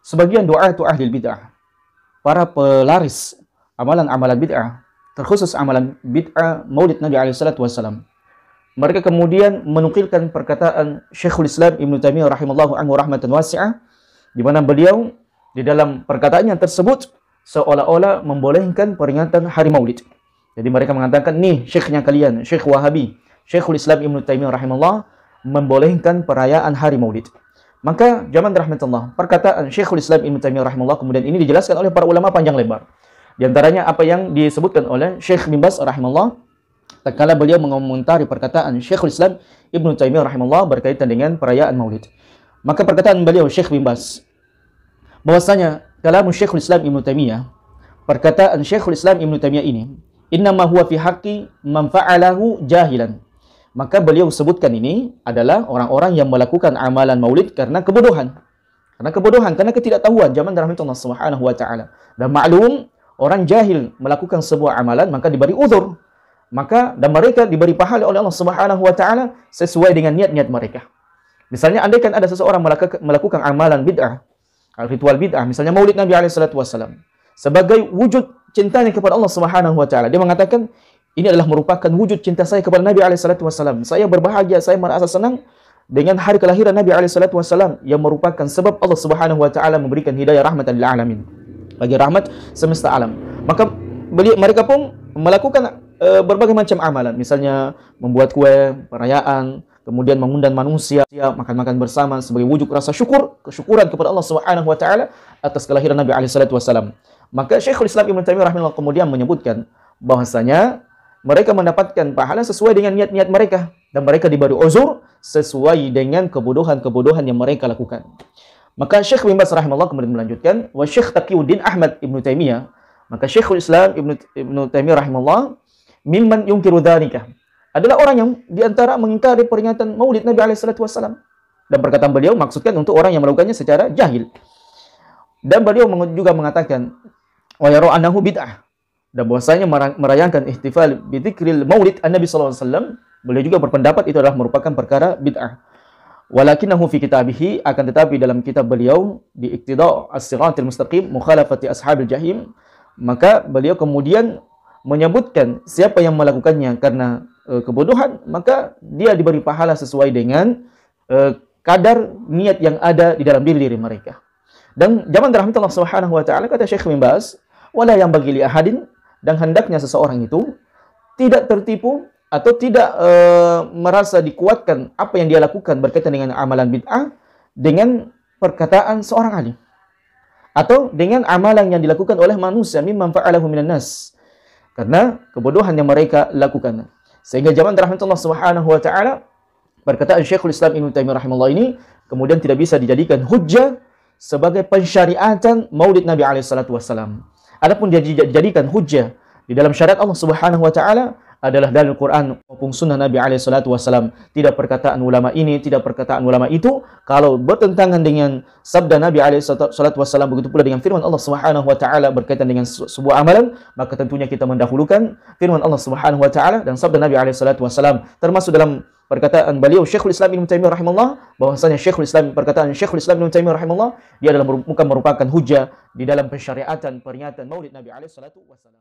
sebagian du'atu ahli bid'ah, para pelaris amalan-amalan bid'ah, terkhusus amalan bid'ah Maulid Nabi alaihi salatu wasallam, mereka kemudian menukilkan perkataan Syekhul Islam Ibnu Taimiyah rahimallahu anhu rahmatan wasi'ah, di mana beliau di dalam perkataannya tersebut seolah-olah membolehkan peringatan hari Maulid. Jadi mereka mengatakan, nih syekhnya kalian, Syekh Wahabi, Syekhul Islam Ibnu Taimiyah rahimahullah membolehkan perayaan hari Maulid. Maka zaman rahmatullah, perkataan Syekhul Islam Ibnu Taimiyah rahimahullah kemudian ini dijelaskan oleh para ulama panjang lebar. Di antaranya apa yang disebutkan oleh Syekh bin Baz rahimahullah tatkala beliau mengomentari perkataan Syekhul Islam Ibnu Taimiyah rahimahullah berkaitan dengan perayaan Maulid. Maka perkataan beliau Syekh bin Baz bahwasanya kalam Syekhul Islam Ibnu Taimiyah, perkataan Syekhul Islam Ibnu Taimiyah ini, innama huwa fi haqqi man fa'alahu jahilan. Maka beliau sebutkan ini adalah orang-orang yang melakukan amalan Maulid karena kebodohan. Karena ketidaktahuan zaman rahmatullah subhanahu wa ta'ala. Dan maklum, orang jahil melakukan sebuah amalan maka diberi uzur. Dan mereka diberi pahala oleh Allah subhanahu wa ta'ala sesuai dengan niat-niat mereka. Misalnya andaikan ada seseorang melakukan amalan bid'ah, ritual bid'ah, misalnya Maulid Nabi alaihi salatu wasallam, sebagai wujud cintanya kepada Allah subhanahu wa ta'ala, dia mengatakan, ini adalah merupakan wujud cinta saya kepada Nabi alaihi salatu wasallam. Saya berbahagia, saya merasa senang dengan hari kelahiran Nabi alaihi salatu wasallam yang merupakan sebab Allah Subhanahu wa taala memberikan hidayah rahmatan lil alamin, bagi rahmat semesta alam. Maka mereka pun melakukan berbagai macam amalan, misalnya membuat kue, perayaan, kemudian mengundang manusia makan-makan bersama sebagai wujud rasa kesyukuran kepada Allah Subhanahu wa taala atas kelahiran Nabi alaihi salatu wasallam. Maka Syekhul Islam Ibnu Taimiyah rahimahullah kemudian menyebutkan bahwasanya mereka mendapatkan pahala sesuai dengan niat-niat mereka, dan mereka diberi uzur sesuai dengan kebodohan-kebodohan yang mereka lakukan. Maka Syekh bin Baz rahimahullah kemudian melanjutkan, wa Syekh Taqiyuddin Ahmad Ibnu Taimiyah, maka Syekhul Islam Ibnu Taimiyah rahimahullah mimman yungkiru dzalika, adalah orang yang diantara mengingkari peringatan Maulid Nabi alaihi salatu wasallam. Dan perkataan beliau maksudkan untuk orang yang melakukannya secara jahil. Dan beliau juga mengatakan, wa yara annahu bid'ah, dan bahwasanya merayakan ihtifal bi dzikril Maulid Nabi sallallahu alaihi wasallam, beliau juga berpendapat itu adalah merupakan perkara bid'ah. Walakinahu fi kitabihi, akan tetapi dalam kitab beliau di Iqtida' as-Siratal Mustaqim Mukhalafati Ashabil Jahim, maka beliau kemudian menyebutkan siapa yang melakukannya karena kebodohan, maka dia diberi pahala sesuai dengan kadar niat yang ada di dalam diri mereka. Dan zaman rahmatullah subhanahu wa ta'ala, kata Syekh bin Baz, wala yang bagi li ahadin, dan hendaknya seseorang itu tidak tertipu atau tidak merasa dikuatkan apa yang dia lakukan berkaitan dengan amalan bid'ah dengan perkataan seorang alim atau dengan amalan yang dilakukan oleh manusia mimman fa'alahu minan nas, karena kebodohan yang mereka lakukan. Sehingga zaman rahmatullah subhanahu wa ta'ala, perkataan Syekhul Islam Ibnu Taimiyah rahimahullah ini kemudian tidak bisa dijadikan hujjah sebagai pensyariatan Maulid Nabi alaihi salatu wasallam. Adapun dia dijadikan hujjah di dalam syariat Allah Subhanahu wa taala adalah dalil Quran maupun sunnah Nabi alaihi salatu wasallam. Tidak perkataan ulama ini, tidak perkataan ulama itu. Kalau bertentangan dengan sabda Nabi alaihi salatu wasallam, begitu pula dengan firman Allah Subhanahu wa taala berkaitan dengan sebuah amalan, maka tentunya kita mendahulukan firman Allah Subhanahu wa taala dan sabda Nabi alaihi salatu wasallam. Termasuk dalam perkataan beliau Syekhul Islam Ibnu Taimiyah rahimahullah, bahwasanya perkataan Syekhul Islam Ibnu Taimiyah rahimahullah, dia adalah merupakan hujjah di dalam pensyariatan peringatan Maulid Nabi alaihi salatu wasallam.